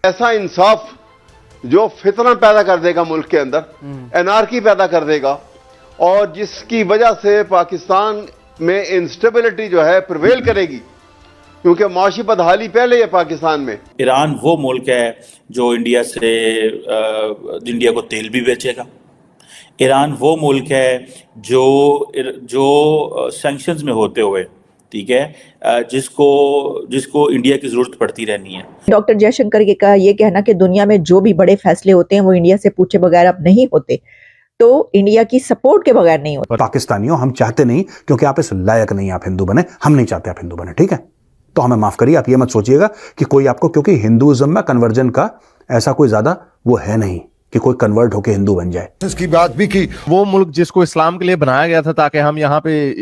ایسا انصاف جو فتنہ پیدا کر دے گا ملک کے اندر, انارکی پیدا کر دے گا, اور جس کی وجہ سے پاکستان میں انسٹیبلٹی جو ہے پرویل کرے گی, کیونکہ معاشی بدحالی پہلے ہے پاکستان میں. ایران وہ ملک ہے جو انڈیا کو تیل بھی بیچے گا. ایران وہ ملک ہے جو سینکشنز میں ہوتے ہوئے, ٹھیک ہے, جس کو انڈیا کی ضرورت پڑتی رہنی ہے. ڈاکٹر جے شنکر کا یہ کہنا کہ دنیا میں جو بھی بڑے فیصلے ہوتے ہیں وہ انڈیا سے پوچھے بغیر اب نہیں ہوتے, تو انڈیا کی سپورٹ کے بغیر نہیں ہوتے. پاکستانیوں ہم چاہتے نہیں, کیونکہ آپ اس لائق نہیں آپ ہندو بنے, ہم نہیں چاہتے آپ ہندو بنے, ٹھیک ہے, تو ہمیں معاف کریے. آپ یہ مت سوچئے گا کہ کوئی آپ کو, کیونکہ ہندوازم میں کنورجن کا ایسا کوئی زیادہ وہ ہے نہیں کہ کوئی کنورٹ ہو کے ہندو بن جائے. اس کی بات بھی کی, وہ ملک جس کو اسلام کے لیے بنایا گیا تھا تاکہ ہم یہاں پہ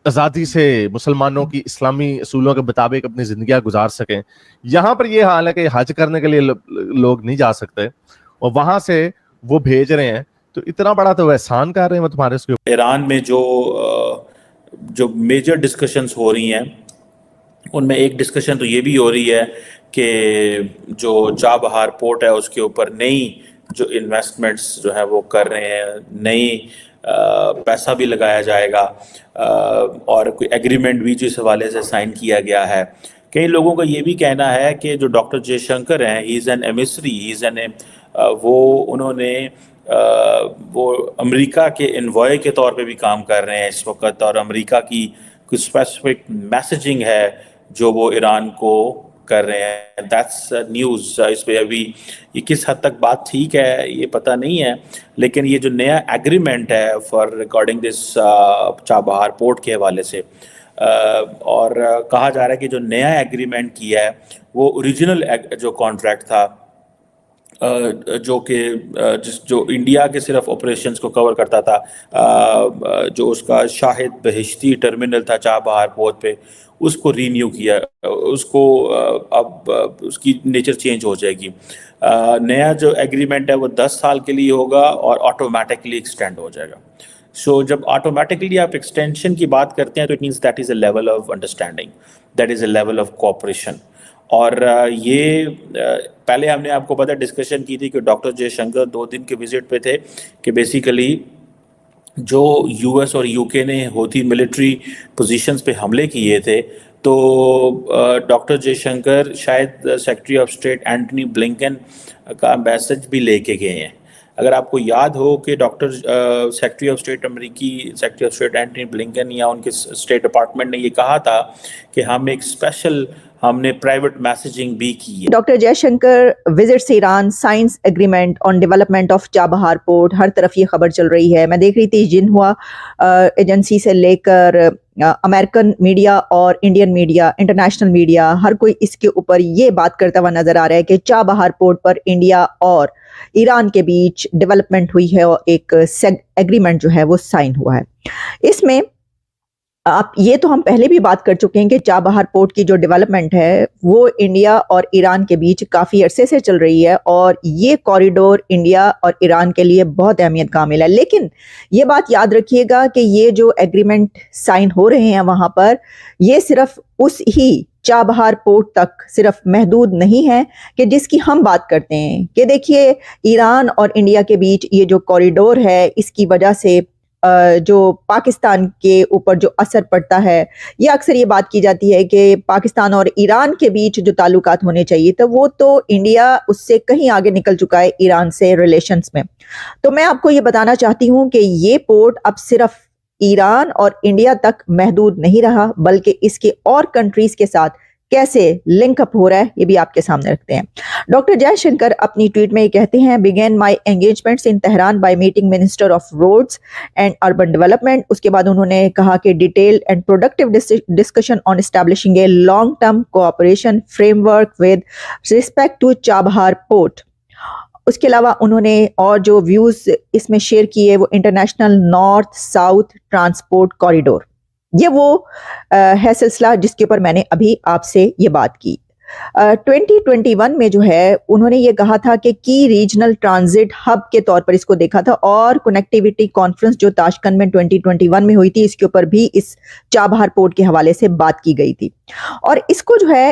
آزادی سے مسلمانوں کی اسلامی اصولوں کے مطابق اپنی زندگیاں گزار سکیں, یہاں پر یہ حال ہے کہ حج کرنے کے لیے لوگ نہیں جا سکتے اور وہاں سے وہ بھیج رہے ہیں, تو اتنا بڑا تو احسان کر رہے ہیں وہ تمہارے اس کے اوپر. ایران میں جو میجر ڈسکشنز ہو رہی ہیں, ان میں ایک ڈسکشن تو یہ بھی ہو رہی ہے کہ جو چابہار پورٹ ہے اس کے اوپر نئی جو انویسٹمنٹس جو ہے وہ کر رہے ہیں, نئی پیسہ بھی لگایا جائے گا, اور کوئی ایگریمنٹ بھی جو اس حوالے سے سائن کیا گیا ہے. کئی لوگوں کا یہ بھی کہنا ہے کہ جو ڈاکٹر جے شنکر ہیں, ہی از این ایمسری, انہوں نے وہ امریکہ کے انوائے کے طور پہ بھی کام کر رہے ہیں اس وقت, اور امریکہ کی کوئی اسپیسیفک میسیجنگ ہے جو وہ ایران کو کر رہے ہیں. That's news. اس پہ ابھی یہ کس حد تک بات ٹھیک ہے یہ پتہ نہیں ہے, لیکن یہ جو نیا ایگریمنٹ ہے for regarding this Chabahar port کے حوالے سے, اور کہا جا رہا ہے کہ جو نیا ایگریمنٹ کیا ہے وہ اوریجنل جو کانٹریکٹ تھا جو انڈیا کے صرف آپریشنز کو کور کرتا تھا, جو اس کا شاہد بہشتی ٹرمینل تھا چابہار پورٹ پہ, اس کو رینیو کیا, اس کو اب اس کی نیچر چینج ہو جائے گی. نیا جو ایگریمنٹ ہے وہ 10 سال کے لیے ہوگا اور آٹومیٹکلی ایکسٹینڈ ہو جائے گا. سو جب آٹومیٹکلی آپ ایکسٹینشن کی بات کرتے ہیں تو it means that is a level of understanding, that is a level of cooperation. اور یہ پہلے ہم نے آپ کو پتہ ڈسکشن کی تھی کہ ڈاکٹر جے شنکر 2 دن کے وزٹ پہ تھے, کہ بیسیکلی جو یو ایس اور یو کے نے ہوتی ملٹری پوزیشنز پہ حملے کیے تھے, تو ڈاکٹر جے شنکر شاید secretary of state Antony Blinken کا میسج بھی لے کے گئے ہیں. اگر آپ کو یاد ہو کہ سیکرٹری آف اسٹیٹ امریکی secretary of state Antony Blinken یا ان کے اسٹیٹ ڈپارٹمنٹ نے یہ کہا تھا کہ ہم نے پرائیویٹ میسیجنگ بھی کی ہے. Doctor Jaishankar visits Iran, signs agreement on development of Chabahar port, ہر طرف یہ خبر چل رہی ہے. میں دیکھ رہی تھی جنہوا ایجنسی سے لے کر امریکن میڈیا اور انڈین میڈیا, انٹرنیشنل میڈیا, ہر کوئی اس کے اوپر یہ بات کرتا ہوا نظر آ رہا ہے کہ چابہار پورٹ پر انڈیا اور ایران کے بیچ ڈیولپمنٹ ہوئی ہے اور ایک ایگریمنٹ جو ہے وہ سائن ہوا ہے. اس میں یہ تو ہم پہلے بھی بات کر چکے ہیں کہ چابہار پورٹ کی جو ڈیولپمنٹ ہے وہ انڈیا اور ایران کے بیچ کافی عرصے سے چل رہی ہے, اور یہ کوریڈور انڈیا اور ایران کے لیے بہت اہمیت کا حامل ہے. لیکن یہ بات یاد رکھیے گا کہ یہ جو ایگریمنٹ سائن ہو رہے ہیں وہاں پر, یہ صرف اس ہی چابہار پورٹ تک صرف محدود نہیں ہے کہ جس کی ہم بات کرتے ہیں, کہ دیکھیے ایران اور انڈیا کے بیچ یہ جو کوریڈور ہے, اس کی وجہ سے جو پاکستان کے اوپر جو اثر پڑتا ہے, یہ اکثر یہ بات کی جاتی ہے کہ پاکستان اور ایران کے بیچ جو تعلقات ہونے چاہیے تو وہ تو انڈیا اس سے کہیں آگے نکل چکا ہے ایران سے ریلیشنز میں. تو میں آپ کو یہ بتانا چاہتی ہوں کہ یہ پورٹ اب صرف ایران اور انڈیا تک محدود نہیں رہا, بلکہ اس کے اور کنٹریز کے ساتھ کیسے لنک اپ ہو رہا ہے یہ بھی آپ کے سامنے رکھتے ہیں. ڈاکٹر جے شنکر اپنی ٹویٹ میں یہ کہتے ہیں, begin my engagements in Tehran by meeting minister of roads and urban development. اس کے بعد انہوں نے کہا کہ detail and productive discussion on establishing a long term cooperation framework with respect to Chabahar port. اس کے علاوہ انہوں نے اور جو ویوز اس میں شیئر کیے وہ international north south transport corridor, یہ وہ ہے سلسلہ جس کے اوپر میں نے ابھی آپ سے یہ بات کی. 2021 میں جو ہے انہوں نے یہ کہا تھا کہ کی ریجنل ٹرانزٹ ہب کے طور پر اس کو دیکھا تھا, اور کنیکٹیویٹی کانفرنس جو تاشکند میں 2021 میں ہوئی تھی اس کے اوپر بھی اس چابہار پورٹ کے حوالے سے بات کی گئی تھی. اور اس کو جو ہے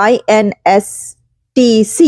INSTC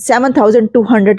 7,200